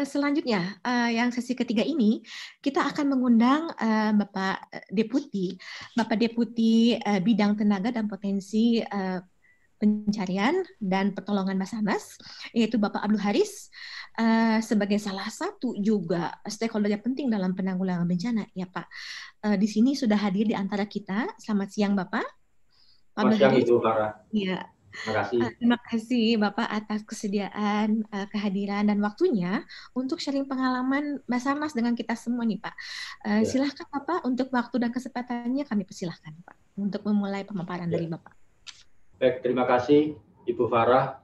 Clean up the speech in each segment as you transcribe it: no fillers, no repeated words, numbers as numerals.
Selanjutnya, yang sesi ketiga ini, kita akan mengundang Bapak Deputi, Bidang Tenaga dan Potensi Pencarian dan Pertolongan Basarnas, yaitu Bapak Abdul Haris, sebagai salah satu juga stakeholder yang penting dalam penanggulangan bencana, ya Pak. Di sini sudah hadir di antara kita. Selamat siang, Bapak. Selamat siang, Ibu Farah. Iya. Terima kasih. Terima kasih Bapak atas kesediaan, kehadiran dan waktunya untuk sharing pengalaman Basarnas dengan kita semua nih Pak. Ya. Silahkan Bapak untuk waktu dan kesempatannya kami persilahkan Pak untuk memulai pemaparan dari Bapak. Baik, terima kasih Ibu Farah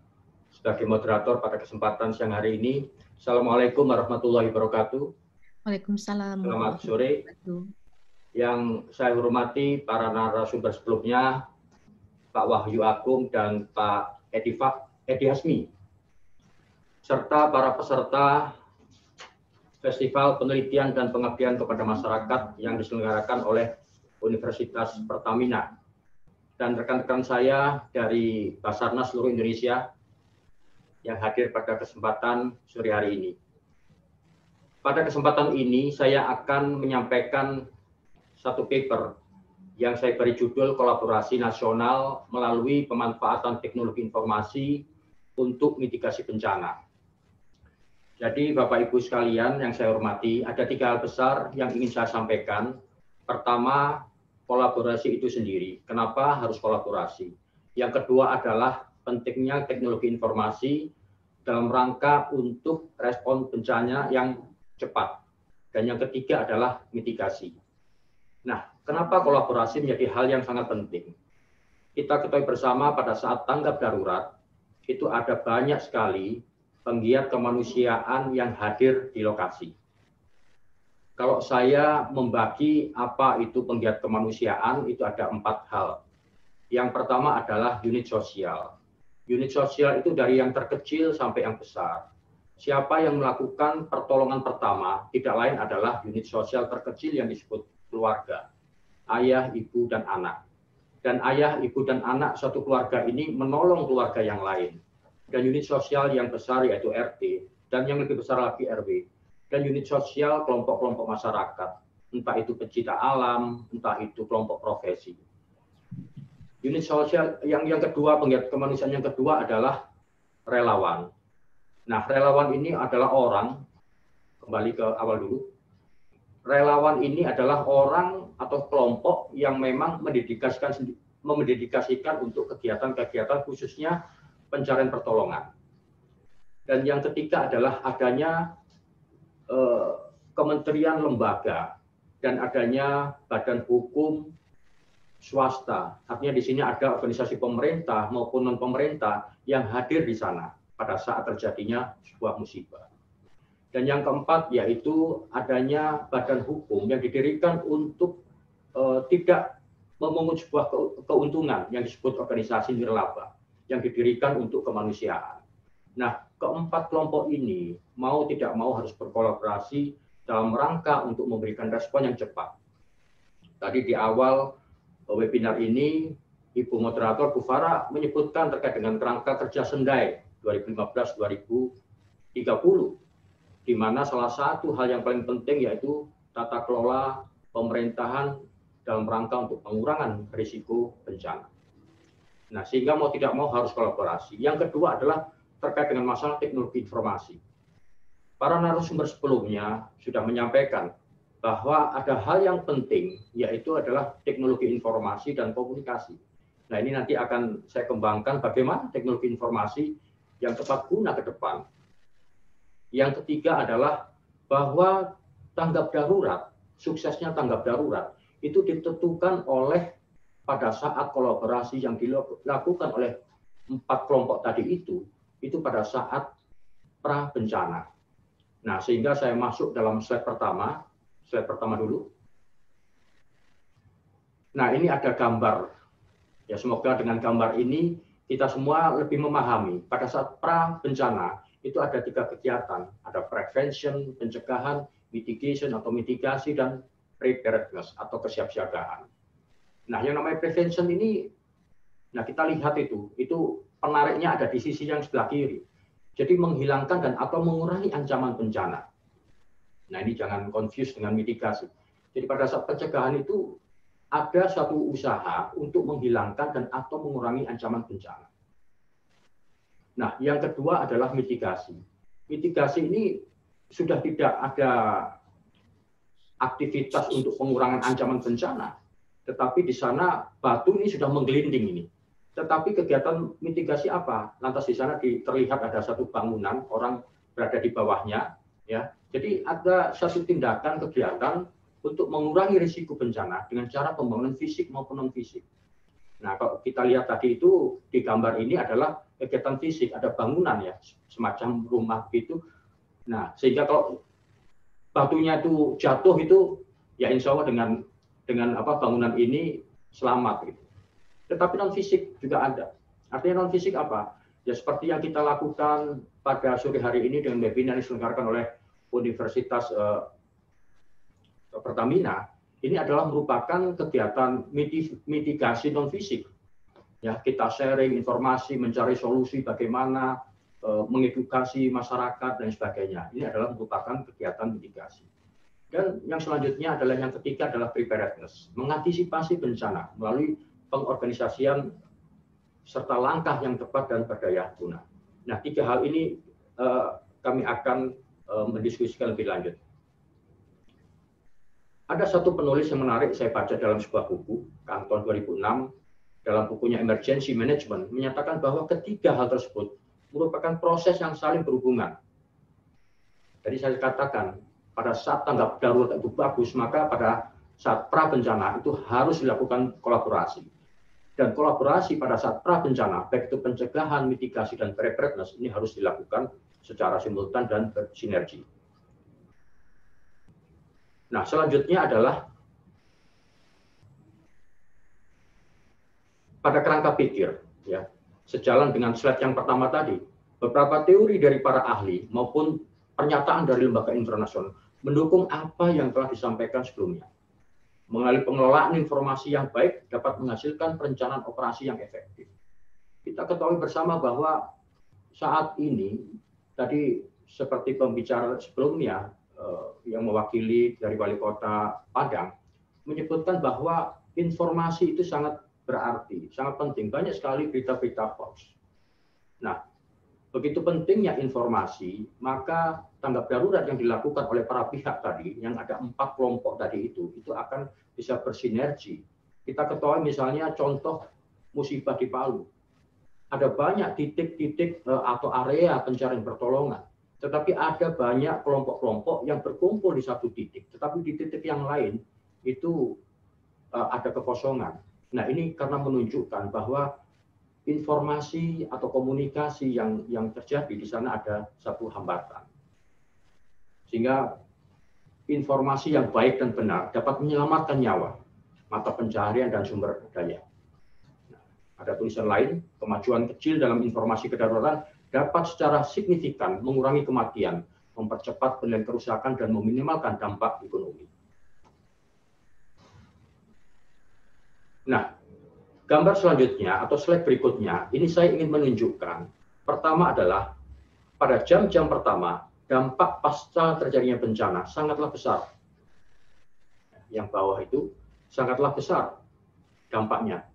sebagai moderator pada kesempatan siang hari ini. Assalamualaikum warahmatullahi wabarakatuh. Waalaikumsalam. Selamat sore. Yang saya hormati para narasumber sebelumnya, Pak Wahyu Agung dan Pak Edi Hasmi, serta para peserta Festival Penelitian dan Pengabdian kepada Masyarakat yang diselenggarakan oleh Universitas Pertamina, dan rekan-rekan saya dari Basarnas seluruh Indonesia yang hadir pada kesempatan sore hari ini. Pada kesempatan ini saya akan menyampaikan satu paper yang saya beri judul Kolaborasi Nasional melalui Pemanfaatan Teknologi Informasi untuk Mitigasi Bencana. Jadi Bapak Ibu sekalian yang saya hormati, ada 3 hal besar yang ingin saya sampaikan. Pertama, kolaborasi itu sendiri. Kenapa harus kolaborasi? Yang kedua adalah pentingnya teknologi informasi dalam rangka untuk respon bencana yang cepat. Dan yang ketiga adalah mitigasi. Nah, kenapa kolaborasi menjadi hal yang sangat penting? Kita ketahui bersama pada saat tanggap darurat, itu ada banyak sekali penggiat kemanusiaan yang hadir di lokasi. Kalau saya membagi apa itu penggiat kemanusiaan, itu ada 4 hal. Yang pertama adalah unit sosial. Unit sosial itu dari yang terkecil sampai yang besar. Siapa yang melakukan pertolongan pertama, tidak lain adalah unit sosial terkecil yang disebut keluarga, ayah, ibu, dan anak. Dan ayah, ibu, dan anak satu keluarga ini menolong keluarga yang lain. Dan unit sosial yang besar yaitu RT, dan yang lebih besar lagi RW. Dan unit sosial kelompok-kelompok masyarakat, entah itu pecinta alam, entah itu kelompok profesi. Unit sosial yang kedua, penggiat kemanusiaan yang kedua adalah relawan. Nah, relawan ini adalah orang, kembali ke awal dulu, relawan ini adalah orang atau kelompok yang memang mendedikasikan untuk kegiatan-kegiatan khususnya pencarian pertolongan. Dan yang ketiga adalah adanya kementerian lembaga dan adanya badan hukum swasta. Artinya di sini ada organisasi pemerintah maupun non pemerintah yang hadir di sana pada saat terjadinya sebuah musibah. Dan yang keempat yaitu adanya badan hukum yang didirikan untuk tidak memungut sebuah keuntungan yang disebut organisasi nirlaba yang didirikan untuk kemanusiaan. Nah, keempat kelompok ini mau tidak mau harus berkolaborasi dalam rangka untuk memberikan respon yang cepat. Tadi di awal webinar ini, Ibu Moderator Bu Farah menyebutkan terkait dengan kerangka kerja Sendai 2015-2030. Di mana salah satu hal yang paling penting yaitu tata kelola pemerintahan dalam rangka untuk pengurangan risiko bencana. Nah, sehingga mau tidak mau harus kolaborasi. Yang kedua adalah terkait dengan masalah teknologi informasi. Para narasumber sebelumnya sudah menyampaikan bahwa ada hal yang penting yaitu adalah teknologi informasi dan komunikasi. Nah, ini nanti akan saya kembangkan bagaimana teknologi informasi yang tepat guna ke depan. Yang ketiga adalah bahwa tanggap darurat, suksesnya tanggap darurat, itu ditentukan oleh pada saat kolaborasi yang dilakukan oleh 4 kelompok tadi itu pada saat pra bencana. Nah, sehingga saya masuk dalam slide pertama dulu. Nah, ini ada gambar. Ya, semoga dengan gambar ini kita semua lebih memahami pada saat pra bencana itu ada 3 kegiatan, ada prevention, pencegahan, mitigation atau mitigasi, dan preparedness atau kesiapsiagaan. Nah, yang namanya prevention ini, nah kita lihat itu penariknya ada di sisi yang sebelah kiri. Jadi menghilangkan dan atau mengurangi ancaman bencana. Nah, ini jangan confuse dengan mitigasi. Jadi pada saat pencegahan itu ada satu usaha untuk menghilangkan dan atau mengurangi ancaman bencana. Nah, yang kedua adalah mitigasi. Mitigasi ini sudah tidak ada aktivitas untuk pengurangan ancaman bencana, tetapi di sana batu ini sudah menggelinding ini. Tetapi kegiatan mitigasi apa? Lantas di sana terlihat ada satu bangunan, orang berada di bawahnya, ya. Jadi ada satu tindakan kegiatan untuk mengurangi risiko bencana dengan cara pembangunan fisik maupun non fisik. Nah, kalau kita lihat tadi itu di gambar ini adalah kegiatan fisik, ada bangunan ya, semacam rumah gitu. Nah, sehingga kalau batunya itu jatuh itu ya insya Allah dengan bangunan ini selamat gitu. Tetapi non fisik juga ada. Artinya non fisik apa? Ya seperti yang kita lakukan pada sore hari ini dengan webinar yang diselenggarakan oleh Universitas Pertamina. Ini adalah merupakan kegiatan mitigasi non fisik. Ya, kita sharing informasi, mencari solusi bagaimana mengedukasi masyarakat dan sebagainya. Ini adalah merupakan kegiatan mitigasi. Dan yang selanjutnya adalah yang ketiga adalah preparedness, mengantisipasi bencana melalui pengorganisasian serta langkah yang tepat dan berdaya guna. Nah, tiga hal ini kami akan mendiskusikan lebih lanjut. Ada satu penulis yang menarik saya baca dalam sebuah buku tahun 2006 dalam bukunya Emergency Management menyatakan bahwa ketiga hal tersebut merupakan proses yang saling berhubungan. Jadi saya katakan pada saat tanggap darurat itu bagus, maka pada saat pra bencana itu harus dilakukan kolaborasi. Dan kolaborasi pada saat pra bencana, baik itu pencegahan, mitigasi dan preparedness ini harus dilakukan secara simultan dan bersinergi. Nah, selanjutnya adalah pada kerangka pikir, ya, sejalan dengan slide yang pertama tadi, beberapa teori dari para ahli maupun pernyataan dari lembaga internasional mendukung apa yang telah disampaikan sebelumnya. Melalui pengelolaan informasi yang baik dapat menghasilkan perencanaan operasi yang efektif. Kita ketahui bersama bahwa saat ini, tadi seperti pembicara sebelumnya, yang mewakili dari Wali Kota Padang, menyebutkan bahwa informasi itu sangat berarti, sangat penting. Banyak sekali berita-berita hoax. Nah, begitu pentingnya informasi, maka tanggap darurat yang dilakukan oleh para pihak tadi, yang ada 4 kelompok tadi itu akan bisa bersinergi. Kita ketahui misalnya contoh musibah di Palu. Ada banyak titik-titik atau area pencarian pertolongan. Tetapi ada banyak kelompok-kelompok yang berkumpul di satu titik. Tetapi di titik yang lain itu ada kekosongan. Nah, ini karena menunjukkan bahwa informasi atau komunikasi yang terjadi di sana ada satu hambatan. Sehingga informasi yang baik dan benar dapat menyelamatkan nyawa, mata pencaharian dan sumber daya. Nah, ada tulisan lain, kemajuan kecil dalam informasi kedaruratan dapat secara signifikan mengurangi kematian, mempercepat penilaian kerusakan dan meminimalkan dampak ekonomi. Nah, gambar selanjutnya atau slide berikutnya, ini saya ingin menunjukkan. Pertama adalah pada jam-jam pertama, dampak pasca terjadinya bencana sangatlah besar. Yang bawah itu sangatlah besar dampaknya.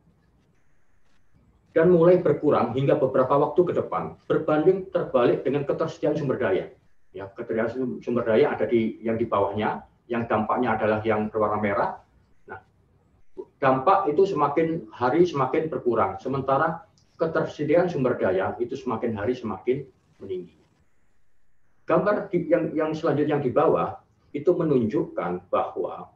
Dan mulai berkurang hingga beberapa waktu ke depan, berbanding terbalik dengan ketersediaan sumber daya. Ya, ketersediaan sumber daya ada yang di bawahnya, yang dampaknya adalah yang berwarna merah. Nah, dampak itu semakin hari semakin berkurang, sementara ketersediaan sumber daya itu semakin hari semakin meninggi. Gambar yang selanjutnya yang di bawah itu menunjukkan bahwa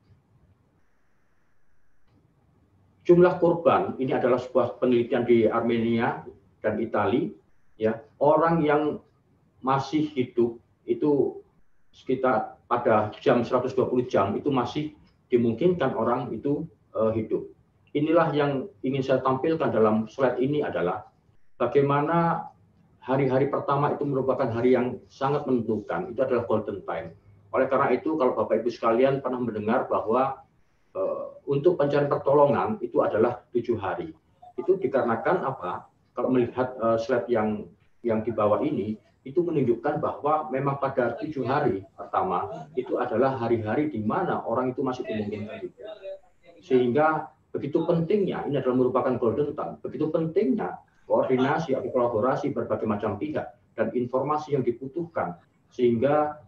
jumlah korban ini adalah sebuah penelitian di Armenia dan Italia, ya, orang yang masih hidup itu sekitar pada jam 120 jam itu masih dimungkinkan orang itu hidup. Inilah yang ingin saya tampilkan dalam slide ini adalah bagaimana hari-hari pertama itu merupakan hari yang sangat menentukan, itu adalah golden time. Oleh karena itu, kalau Bapak Ibu sekalian pernah mendengar bahwa untuk pencarian pertolongan itu adalah 7 hari. Itu dikarenakan apa? Kalau melihat slide yang di bawah ini, itu menunjukkan bahwa memang pada 7 hari pertama itu adalah hari-hari di mana orang itu masih dimungkinkan hidup. Sehingga begitu pentingnya, ini adalah merupakan golden time, begitu pentingnya koordinasi atau kolaborasi berbagai macam pihak dan informasi yang dibutuhkan, sehingga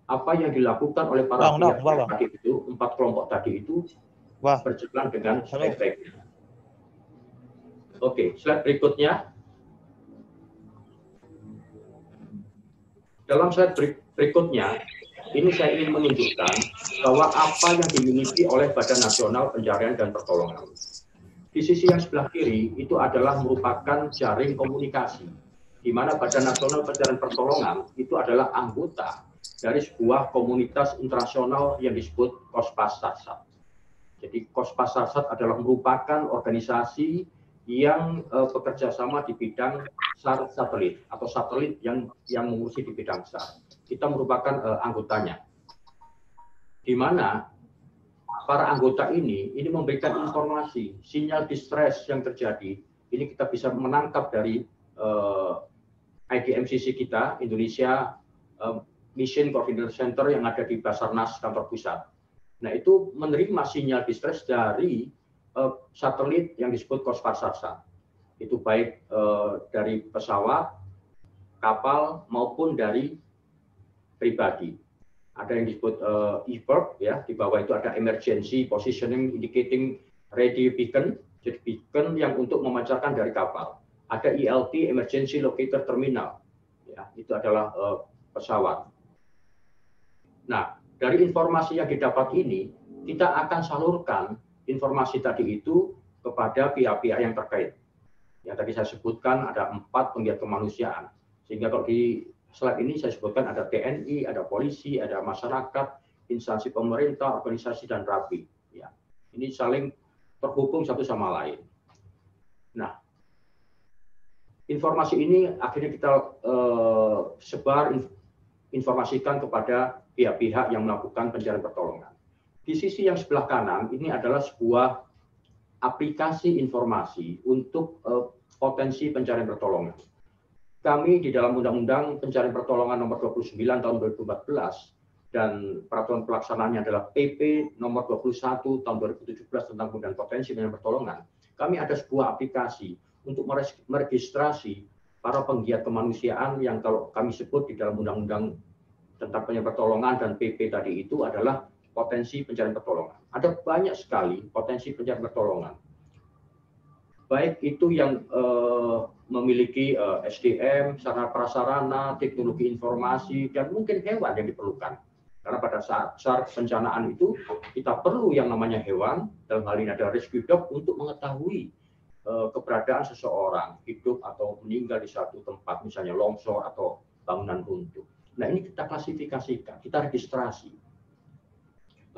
apa yang dilakukan oleh para pihak tadi itu, 4 kelompok tadi itu berjalan dengan sebaik-baiknya. Oke, slide berikutnya. Dalam slide berikutnya, ini saya ingin menunjukkan bahwa apa yang dimiliki oleh Badan Nasional Pencarian dan Pertolongan. Di sisi yang sebelah kiri itu adalah merupakan jaring komunikasi, di mana Badan Nasional Pencarian Pertolongan itu adalah anggota dari sebuah komunitas internasional yang disebut COSPAS SARSAT. Jadi COSPAS SARSAT adalah merupakan organisasi yang bekerja sama di bidang SAR satelit atau satelit yang mengurusi di bidang SAR. Kita merupakan anggotanya, di mana para anggota ini memberikan informasi, sinyal distress yang terjadi. Ini kita bisa menangkap dari IDMCC kita, Indonesia Mission Coordination Center yang ada di Basarnas kantor pusat. Nah, itu menerima sinyal distress dari satelit yang disebut COSPAS SARSAT. Itu baik dari pesawat, kapal maupun dari pribadi. Ada yang disebut EVIRB, ya, di bawah itu ada Emergency Positioning Indicating Radio Beacon, jadi beacon yang untuk memancarkan dari kapal. Ada ELT, Emergency Locator Terminal, ya, itu adalah pesawat. Nah, dari informasi yang didapat ini, kita akan salurkan informasi tadi itu kepada pihak-pihak yang terkait. Yang tadi saya sebutkan ada 4 penggiat kemanusiaan. Sehingga kalau di slide ini saya sebutkan ada TNI, ada polisi, ada masyarakat, instansi pemerintah, organisasi, dan RAPI. Ya, ini saling terhubung satu sama lain. Nah, informasi ini akhirnya kita informasikan kepada pihak-pihak yang melakukan pencarian pertolongan. Di sisi yang sebelah kanan ini adalah sebuah aplikasi informasi untuk potensi pencarian pertolongan. Kami di dalam Undang-Undang Pencarian Pertolongan Nomor 29 Tahun 2014 dan peraturan pelaksanaannya adalah PP Nomor 21 Tahun 2017 tentang penggunaan potensi pencarian pertolongan. Kami ada sebuah aplikasi untuk meregistrasi para penggiat kemanusiaan yang kalau kami sebut di dalam Undang-Undang tentang pencarian pertolongan dan PP tadi itu adalah potensi pencarian pertolongan. Ada banyak sekali potensi pencarian pertolongan. Baik itu yang memiliki SDM, sarana prasarana, teknologi informasi, dan mungkin hewan yang diperlukan. Karena pada saat bencanaan itu kita perlu yang namanya hewan, dalam hal ini ada rescue dog untuk mengetahui keberadaan seseorang hidup atau meninggal di satu tempat, misalnya longsor atau bangunan runtuh. Nah, ini kita klasifikasikan, kita registrasi.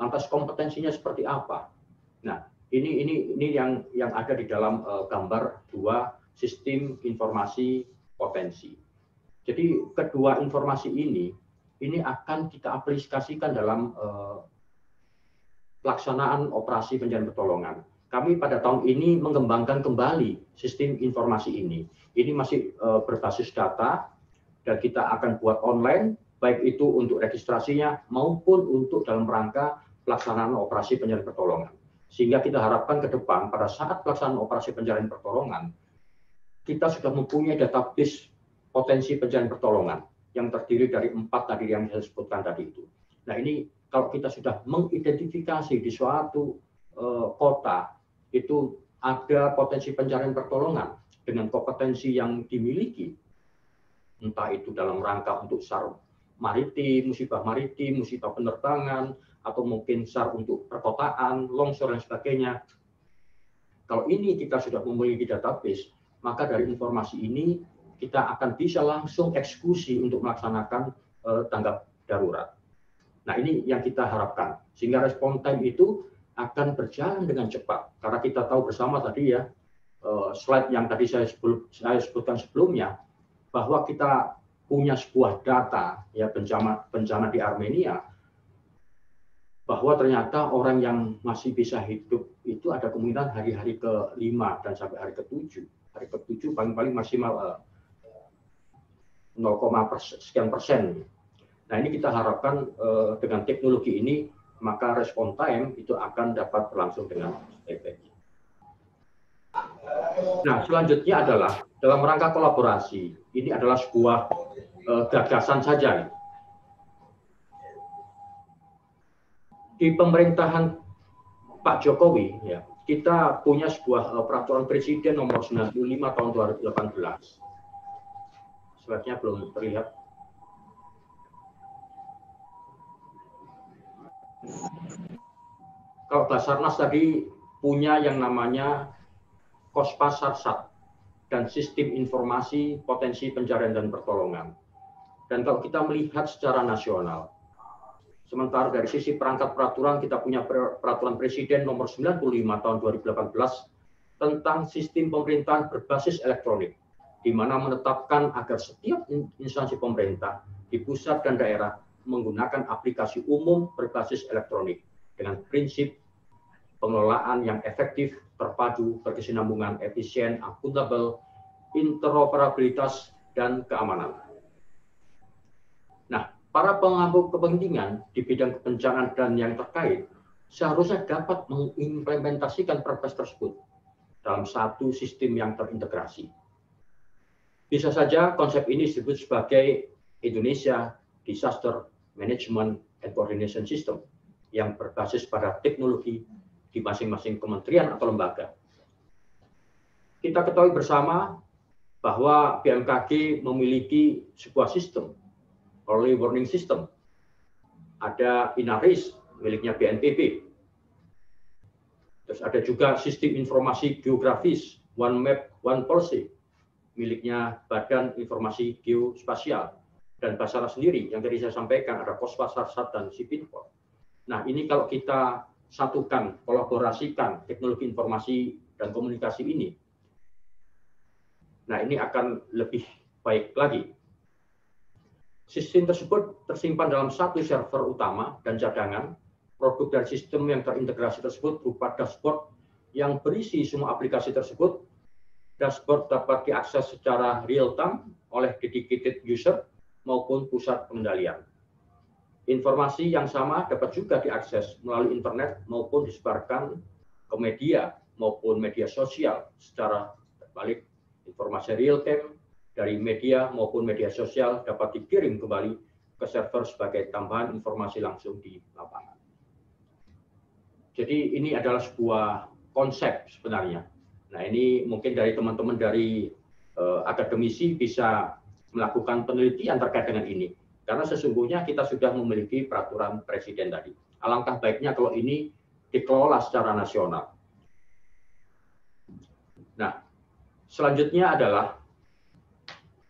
Lantas kompetensinya seperti apa? Nah, ini yang ada di dalam gambar 2 sistem informasi potensi. Jadi kedua informasi ini akan kita aplikasikan dalam pelaksanaan operasi pencarian pertolongan. Kami pada tahun ini mengembangkan kembali sistem informasi ini. Ini masih berbasis data dan kita akan buat online, baik itu untuk registrasinya maupun untuk dalam rangka pelaksanaan operasi pencarian pertolongan. Sehingga kita harapkan ke depan pada saat pelaksanaan operasi pencarian pertolongan, kita sudah mempunyai database potensi pencarian pertolongan yang terdiri dari 4 tadi yang saya sebutkan tadi itu. Nah, ini kalau kita sudah mengidentifikasi di suatu kota itu ada potensi pencarian pertolongan dengan kompetensi yang dimiliki, entah itu dalam rangka untuk SAR maritim, musibah penerbangan, atau mungkin SAR untuk perkotaan, longsor, dan sebagainya. Kalau ini kita sudah memiliki database, maka dari informasi ini kita akan bisa langsung eksekusi untuk melaksanakan tanggap darurat. Nah, ini yang kita harapkan. Sehingga respon time itu akan berjalan dengan cepat. Karena kita tahu bersama tadi ya, slide yang tadi saya sebutkan sebelumnya, bahwa kita punya sebuah data ya bencana di Armenia, bahwa ternyata orang yang masih bisa hidup itu ada kemungkinan hari-hari ke-5 dan sampai hari ke-7. Hari ke-7 paling-paling maksimal sekian persen. Nah, ini kita harapkan dengan teknologi ini, maka respon time itu akan dapat berlangsung dengan baik. Nah, selanjutnya adalah dalam rangka kolaborasi. Ini adalah sebuah gagasan saja. Di pemerintahan Pak Jokowi, ya, kita punya sebuah peraturan Presiden nomor 95 tahun 2018. Slide-nya belum terlihat. Kalau Basarnas tadi punya yang namanya Kospasarsat dan sistem informasi potensi pencarian dan pertolongan. Dan kalau kita melihat secara nasional, sementara dari sisi perangkat peraturan kita punya peraturan Presiden nomor 95 tahun 2018 tentang sistem pemerintahan berbasis elektronik, di mana menetapkan agar setiap instansi pemerintah di pusat dan daerah menggunakan aplikasi umum berbasis elektronik dengan prinsip pengelolaan yang efektif, terpadu, berkesinambungan, efisien, akuntabel, interoperabilitas, dan keamanan. Nah, para pemangku kepentingan di bidang kebencanaan dan yang terkait seharusnya dapat mengimplementasikan Perpres tersebut dalam satu sistem yang terintegrasi. Bisa saja konsep ini disebut sebagai Indonesia Disaster Management and Coordination System yang berbasis pada teknologi di masing-masing kementerian atau lembaga. Kita ketahui bersama bahwa BMKG memiliki sebuah sistem, early warning system. Ada INARIS miliknya BNPB. Terus ada juga sistem informasi geografis, One Map, One Policy, miliknya Badan Informasi Geospasial. Dan Basarnas sendiri yang tadi saya sampaikan ada Kospasarsat dan Sipinpol. Nah, ini kalau kita satukan, kolaborasikan teknologi informasi dan komunikasi ini, nah ini akan lebih baik lagi. Sistem tersebut tersimpan dalam satu server utama dan cadangan. Produk dari sistem yang terintegrasi tersebut berupa dashboard yang berisi semua aplikasi tersebut. Dashboard dapat diakses secara real time oleh dedicated user maupun pusat pengendalian. Informasi yang sama dapat juga diakses melalui internet maupun disebarkan ke media maupun media sosial secara terbalik. Informasi real time dari media maupun media sosial dapat dikirim kembali ke server sebagai tambahan informasi langsung di lapangan. Jadi ini adalah sebuah konsep sebenarnya. Nah, ini mungkin dari teman-teman dari akademisi bisa melakukan penelitian terkait dengan ini. Karena sesungguhnya kita sudah memiliki peraturan Presiden tadi. Alangkah baiknya kalau ini dikelola secara nasional. Nah, selanjutnya adalah,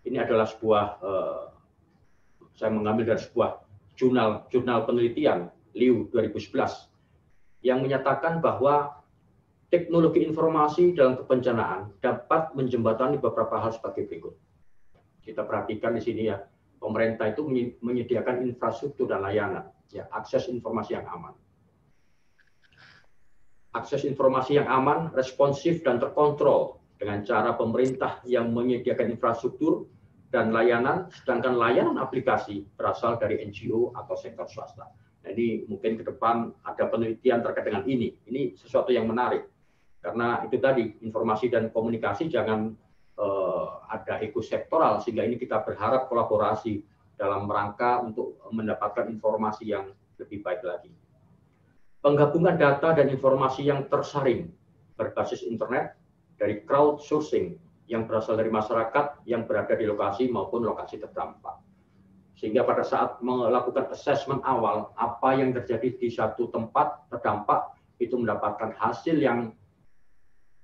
ini adalah sebuah, saya mengambil dari sebuah jurnal penelitian, LIU 2011, yang menyatakan bahwa teknologi informasi dalam kebencanaan dapat menjembatani beberapa hal sebagai berikut. Kita perhatikan di sini ya. Pemerintah itu menyediakan infrastruktur dan layanan, ya, akses informasi yang aman. Akses informasi yang aman, responsif, dan terkontrol dengan cara pemerintah yang menyediakan infrastruktur dan layanan, sedangkan layanan aplikasi berasal dari NGO atau sektor swasta. Jadi mungkin ke depan ada penelitian terkait dengan ini. Ini sesuatu yang menarik, karena itu tadi, informasi dan komunikasi jangan ada ekosektoral, sehingga ini kita berharap kolaborasi dalam rangka untuk mendapatkan informasi yang lebih baik lagi. Penggabungan data dan informasi yang tersaring berbasis internet dari crowdsourcing yang berasal dari masyarakat yang berada di lokasi maupun lokasi terdampak. Sehingga pada saat melakukan assessment awal, apa yang terjadi di satu tempat terdampak itu mendapatkan hasil yang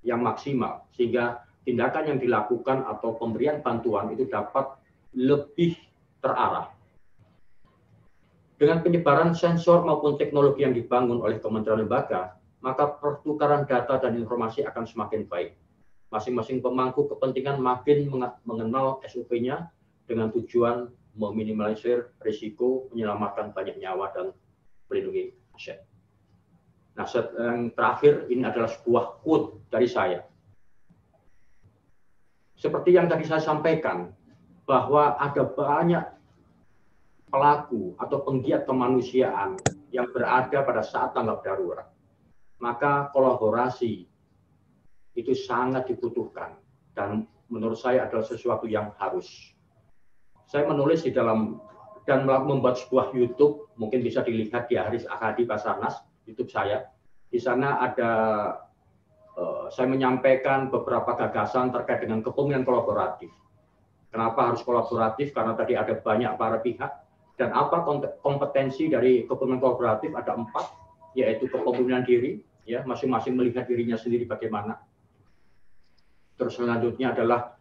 maksimal, sehingga tindakan yang dilakukan atau pemberian bantuan itu dapat lebih terarah. Dengan penyebaran sensor maupun teknologi yang dibangun oleh kementerian lembaga, maka pertukaran data dan informasi akan semakin baik. Masing-masing pemangku kepentingan makin mengenal SOP-nya dengan tujuan meminimalisir risiko, menyelamatkan banyak nyawa, dan melindungi aset. Nah, yang terakhir ini adalah sebuah quote dari saya. Seperti yang tadi saya sampaikan, bahwa ada banyak pelaku atau penggiat kemanusiaan yang berada pada saat tanggap darurat. Maka kolaborasi itu sangat dibutuhkan dan menurut saya adalah sesuatu yang harus. Saya menulis di dalam dan membuat sebuah YouTube, mungkin bisa dilihat di Haris Akadi Basarnas, YouTube saya. Di sana ada saya menyampaikan beberapa gagasan terkait dengan kepemimpinan kolaboratif. Kenapa harus kolaboratif? Karena tadi ada banyak para pihak. Dan apa kompetensi dari kepemimpinan kolaboratif? Ada 4, yaitu kepemimpinan diri, ya, masing-masing melihat dirinya sendiri bagaimana. Terus selanjutnya adalah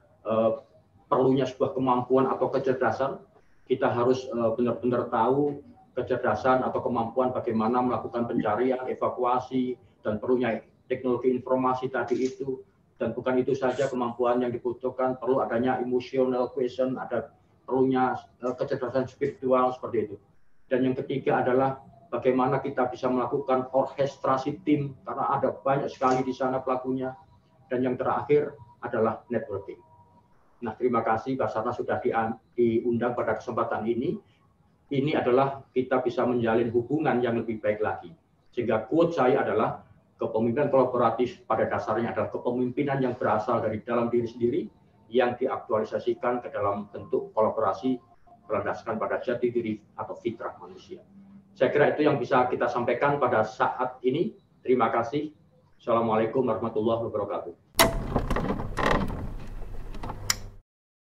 perlunya sebuah kemampuan atau kecerdasan. Kita harus benar-benar tahu kecerdasan atau kemampuan bagaimana melakukan pencarian, evakuasi, dan perlunya teknologi informasi tadi itu. Dan bukan itu saja kemampuan yang dibutuhkan, perlu adanya emotional quotient, ada perlunya kecerdasan spiritual seperti itu. Dan yang ketiga adalah bagaimana kita bisa melakukan orkestrasi tim, karena ada banyak sekali di sana pelakunya. Dan yang terakhir adalah networking. Nah, terima kasih Basarnas sudah diundang pada kesempatan ini. Ini adalah kita bisa menjalin hubungan yang lebih baik lagi. Sehingga quote saya adalah kepemimpinan kolaboratif pada dasarnya adalah kepemimpinan yang berasal dari dalam diri sendiri yang diaktualisasikan ke dalam bentuk kolaborasi berlandaskan pada jati diri atau fitrah manusia. Saya kira itu yang bisa kita sampaikan pada saat ini. Terima kasih. Assalamualaikum warahmatullahi wabarakatuh.